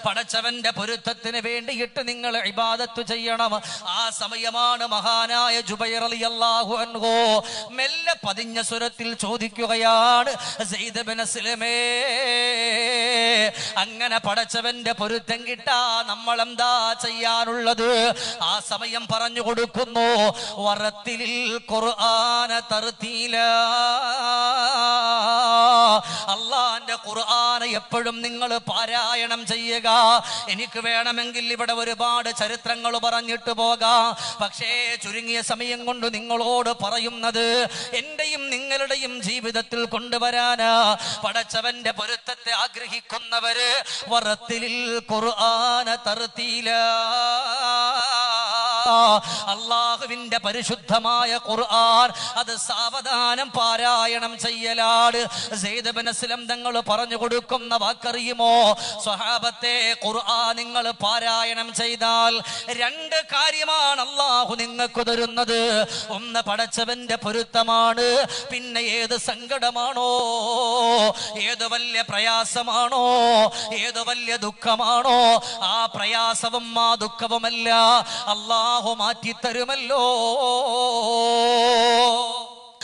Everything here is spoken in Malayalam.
പടച്ചവന്റെ പൊരുത്തത്തിന് വേണ്ടിയിട്ട് നിങ്ങൾ ഇബാദത്ത് ചെയ്യണം. ആ സമയമാണ് മഹാനായ ജുബൈർ റളിയല്ലാഹു അൻഹു മെല്ലെ പതിഞ്ഞ സ്വരത്തിൽ ചോദിക്കുകയാണ്, സയ്യിദ് ഇബ്നു അസ്ലമേ, അങ്ങനെ പടച്ചവന്റെ പൊരുത്തം കിട്ടാ നമ്മൾ എന്താ ചെയ്യാനുള്ളത്? ആ സമയം പറഞ്ഞു കൊടുക്കുന്നു, വറത്തിലിൽ ഖുർആന തർതീല, അള്ളാന്റെ ഖുർആൻ എപ്പോഴും നിങ്ങൾ പാരായണം ചെയ്യുക. എനിക്ക് വേണമെങ്കിൽ ഇവിടെ ഒരുപാട് ചരിത്രങ്ങൾ പറഞ്ഞിട്ട് പോകാം, പക്ഷേ ചുരുങ്ങിയ സമയം കൊണ്ട് നിങ്ങളോട് പറയുന്നത് എന്റെയും നിങ്ങളുടെയും ജീവിതത്തിൽ കൊണ്ടുവരാനാ. പടച്ചവന്റെ പൊരുത്തത്തെ ആഗ്രഹിക്കുന്നവര് വറത്തിലിൽ ഖുർആന തർതീല, അള്ളാഹുവിന്റെ പരിശുദ്ധമായ ഖുർആൻ അത് സാവധാനം പാരായണം ചെയ്യലാണ്. സയ്യിദ് ഇബ്നു അസ്ലം തങ്ങൾ പറഞ്ഞു കൊടുക്കുന്ന വാക്കറിയുമോ? സ്വഹാബത്തെ, ഖുർആൻ നിങ്ങൾ പാരായണം ചെയ്താൽ രണ്ട് കാര്യമാണ് അള്ളാഹു നിങ്ങൾക്ക് തരുന്നത്. ഒന്ന് പടച്ചവന്റെ പൊരുത്തമാണ്, പിന്നെ ഏത് സങ്കടമാണോ, ഏത് വലിയ പ്രയാസമാണോ, ഏത് വലിയ ദുഃഖമാണോ, ആ പ്രയാസവും ആ ദുഃഖവുമല്ല അള്ളാഹു മാറ്റിത്തരുമല്ലോ.